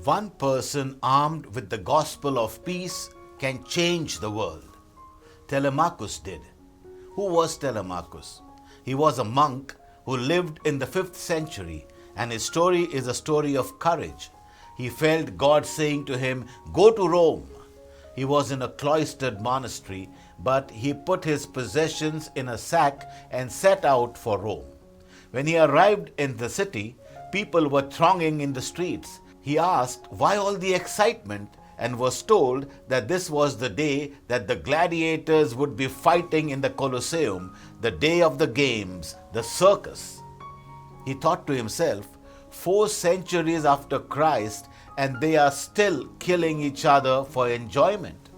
One person armed with the gospel of peace can change the world. Telemachus did. Who was Telemachus? He was a monk who lived in the 5th century, and his story is a story of courage. He felt God saying to him, "Go to Rome." He was in a cloistered monastery, but he put his possessions in a sack and set out for Rome. When he arrived in the city, people were thronging in the streets. He asked why all the excitement and was told that this was the day that the gladiators would be fighting in the Colosseum, the day of the games, the circus. He thought to himself, 4 centuries after Christ, and they are still killing each other for enjoyment.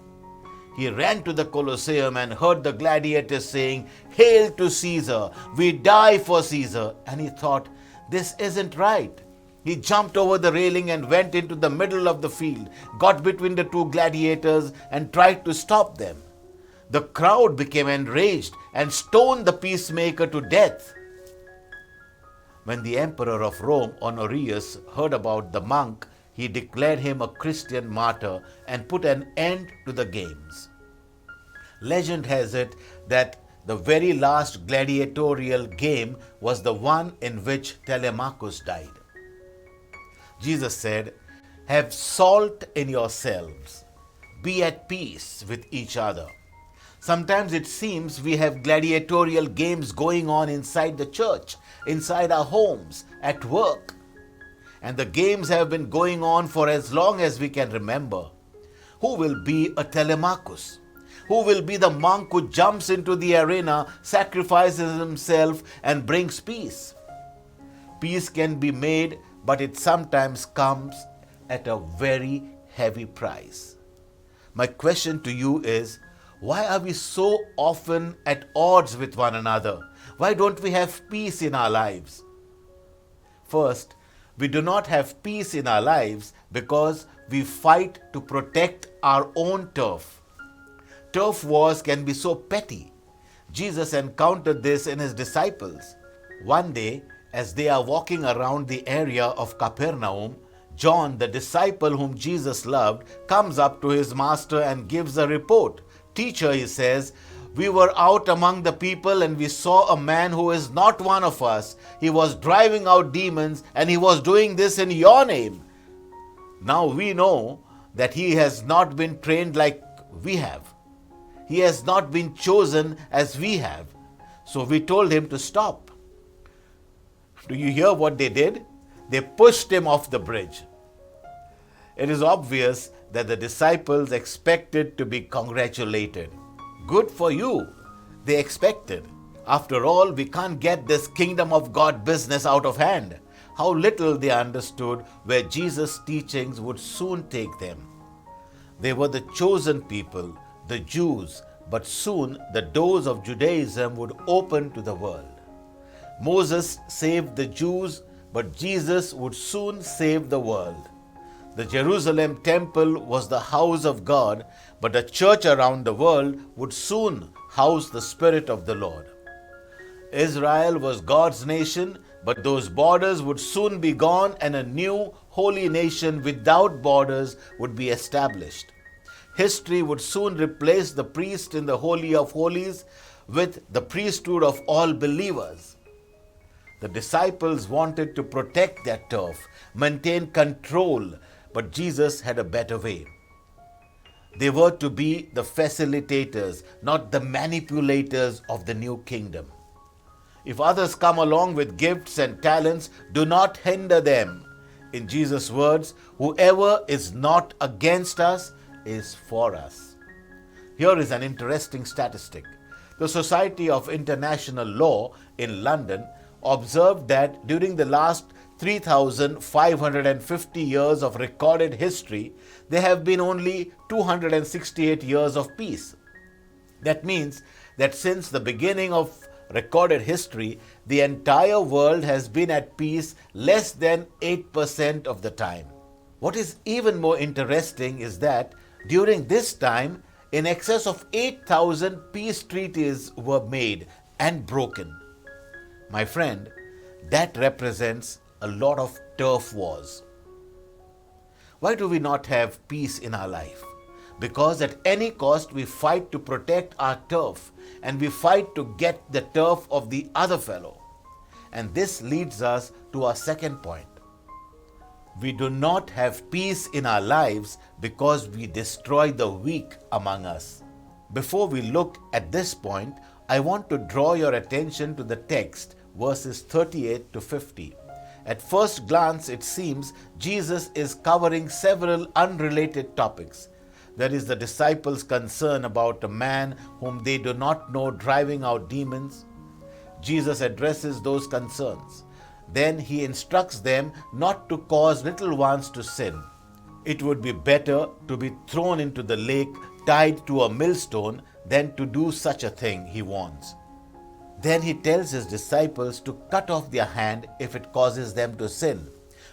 He ran to the Colosseum and heard the gladiators saying, "Hail to Caesar, we die for Caesar." And he thought, this isn't right. He jumped over the railing and went into the middle of the field, got between the 2 gladiators and tried to stop them. The crowd became enraged and stoned the peacemaker to death. When the emperor of Rome, Honorius, heard about the monk, he declared him a Christian martyr and put an end to the games. Legend has it that the very last gladiatorial game was the one in which Telemachus died. Jesus said, "Have salt in yourselves. Be at peace with each other." Sometimes it seems we have gladiatorial games going on inside the church, inside our homes, at work. And the games have been going on for as long as we can remember. Who will be a Telemachus? Who will be the monk who jumps into the arena, sacrifices himself, and brings peace? Peace can be made, but it sometimes comes at a very heavy price. My question to you is, why are we so often at odds with one another? Why don't we have peace in our lives? First, we do not have peace in our lives because we fight to protect our own turf. Turf wars can be so petty. Jesus encountered this in his disciples. One day, as they are walking around the area of Capernaum, John, the disciple whom Jesus loved, comes up to his master and gives a report. "Teacher," he says, "we were out among the people and we saw a man who is not one of us. He was driving out demons and he was doing this in your name." Now we know that he has not been trained like we have. He has not been chosen as we have. So we told him to stop. Do you hear what they did? They pushed him off the bridge. It is obvious that the disciples expected to be congratulated. Good for you, they expected. After all, we can't get this kingdom of God business out of hand. How little they understood where Jesus' teachings would soon take them. They were the chosen people, the Jews, but soon the doors of Judaism would open to the world. Moses saved the Jews, but Jesus would soon save the world. The Jerusalem temple was the house of God, but the church around the world would soon house the Spirit of the Lord. Israel was God's nation, but those borders would soon be gone and a new holy nation without borders would be established. History would soon replace the priest in the Holy of Holies with the priesthood of all believers. The disciples wanted to protect their turf, maintain control, but Jesus had a better way. They were to be the facilitators, not the manipulators of the new kingdom. If others come along with gifts and talents, do not hinder them. In Jesus' words, whoever is not against us is for us. Here is an interesting statistic. The Society of International Law in London observed that during the last 3,550 years of recorded history, there have been only 268 years of peace. That means that since the beginning of recorded history, the entire world has been at peace less than 8% of the time. What is even more interesting is that during this time, in excess of 8,000 peace treaties were made and broken. My friend, that represents a lot of turf wars. Why do we not have peace in our life? Because at any cost we fight to protect our turf and we fight to get the turf of the other fellow. And this leads us to our second point. We do not have peace in our lives because we destroy the weak among us. Before we look at this point, I want to draw your attention to the text, verses 38 to 50. At first glance, it seems Jesus is covering several unrelated topics. There is the disciples' concern about a man whom they do not know driving out demons. Jesus addresses those concerns. Then he instructs them not to cause little ones to sin. It would be better to be thrown into the lake tied to a millstone than to do such a thing, he warns. Then he tells his disciples to cut off their hand if it causes them to sin.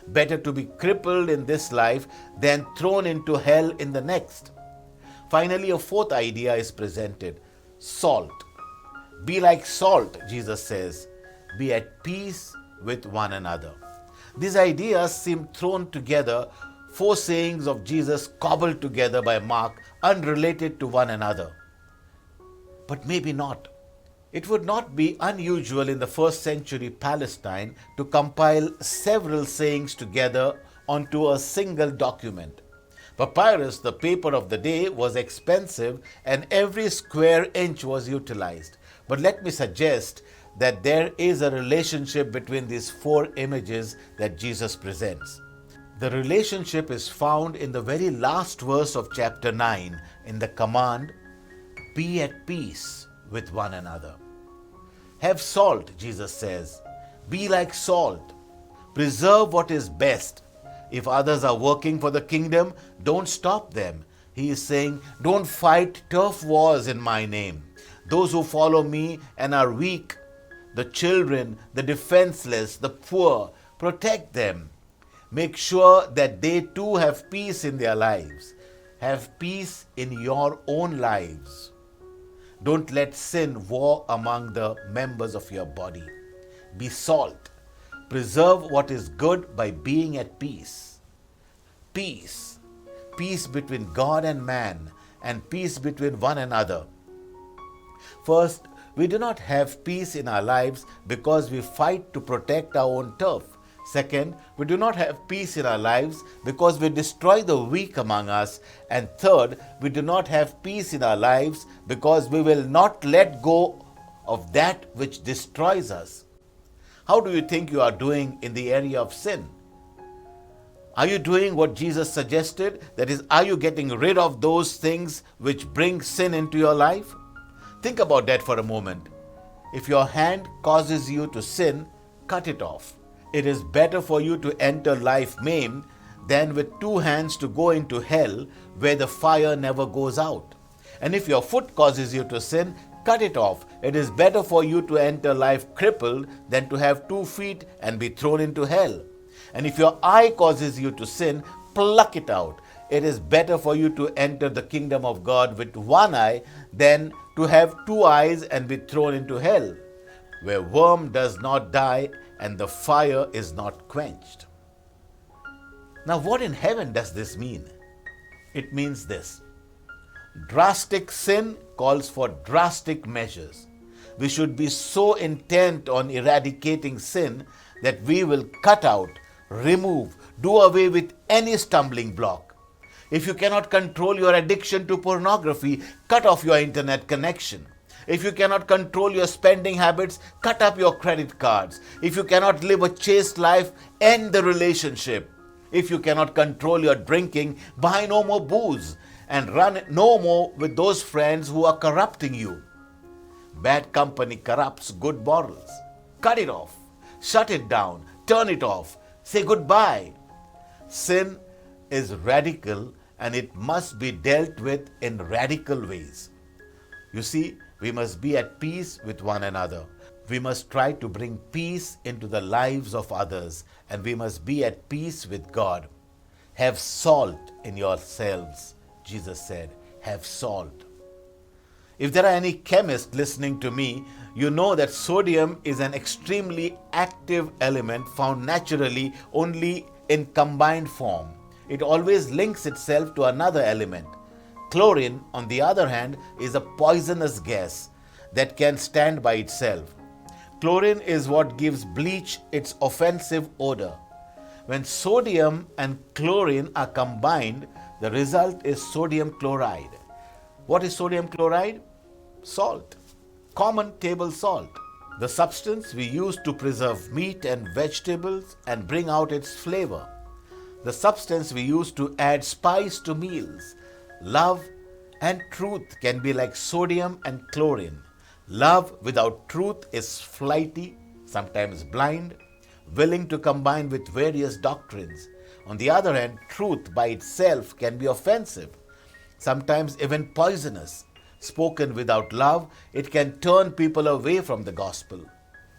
Better to be crippled in this life than thrown into hell in the next. Finally, a fourth idea is presented: salt. Be like salt, Jesus says. Be at peace with one another. These ideas seem thrown together, four sayings of Jesus cobbled together by Mark, unrelated to one another. But maybe not. It would not be unusual in the first century Palestine to compile several sayings together onto a single document. Papyrus, the paper of the day, was expensive and every square inch was utilized. But let me suggest that there is a relationship between these four images that Jesus presents. The relationship is found in the very last verse of chapter 9 in the command, "Be at peace with one another." Have salt, Jesus says. Be like salt. Preserve what is best. If others are working for the kingdom, don't stop them. He is saying, don't fight turf wars in my name. Those who follow me and are weak, the children, the defenseless, the poor, protect them. Make sure that they too have peace in their lives. Have peace in your own lives. Don't let sin war among the members of your body. Be salt. Preserve what is good by being at peace. Peace. Peace between God and man, and peace between one another. First, we do not have peace in our lives because we fight to protect our own turf. Second, we do not have peace in our lives because we destroy the weak among us. And third, we do not have peace in our lives because we will not let go of that which destroys us. How do you think you are doing in the area of sin? Are you doing what Jesus suggested? That is, are you getting rid of those things which bring sin into your life? Think about that for a moment. If your hand causes you to sin, cut it off. It is better for you to enter life maimed than with two hands to go into hell where the fire never goes out. And if your foot causes you to sin, cut it off. It is better for you to enter life crippled than to have 2 feet and be thrown into hell. And if your eye causes you to sin, pluck it out. It is better for you to enter the kingdom of God with one eye than to have 2 eyes and be thrown into hell, where worm does not die and the fire is not quenched. Now, what in heaven does this mean? It means this: drastic sin calls for drastic measures. We should be so intent on eradicating sin that we will cut out, remove, do away with any stumbling block. If you cannot control your addiction to pornography, cut off your internet connection. If you cannot control your spending habits, cut up your credit cards. If you cannot live a chaste life, end the relationship. If you cannot control your drinking, buy no more booze and run no more with those friends who are corrupting you. Bad company corrupts good morals. Cut it off. Shut it down. Turn it off. Say goodbye. Sin is radical and it must be dealt with in radical ways. You see, we must be at peace with one another. We must try to bring peace into the lives of others, and we must be at peace with God. Have salt in yourselves, Jesus said. Have salt. If there are any chemists listening to me, you know that sodium is an extremely active element found naturally only in combined form. It always links itself to another element. Chlorine, on the other hand, is a poisonous gas that can stand by itself. Chlorine is what gives bleach its offensive odor. When sodium and chlorine are combined, the result is sodium chloride. What is sodium chloride? Salt. Common table salt. The substance we use to preserve meat and vegetables and bring out its flavor. The substance we use to add spice to meals. Love and truth can be like sodium and chlorine. Love without truth is flighty, sometimes blind, willing to combine with various doctrines. On the other hand, truth by itself can be offensive, sometimes even poisonous. Spoken without love, it can turn people away from the gospel.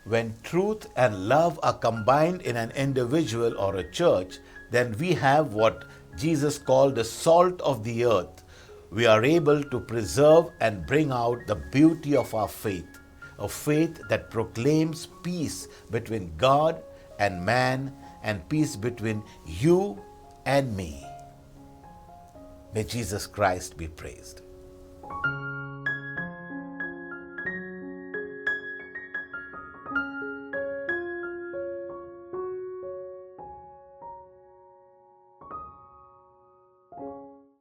When truth and love are combined in an individual or a church, then we have what Jesus called the salt of the earth. We are able to preserve and bring out the beauty of our faith, a faith that proclaims peace between God and man and peace between you and me. May Jesus Christ be praised.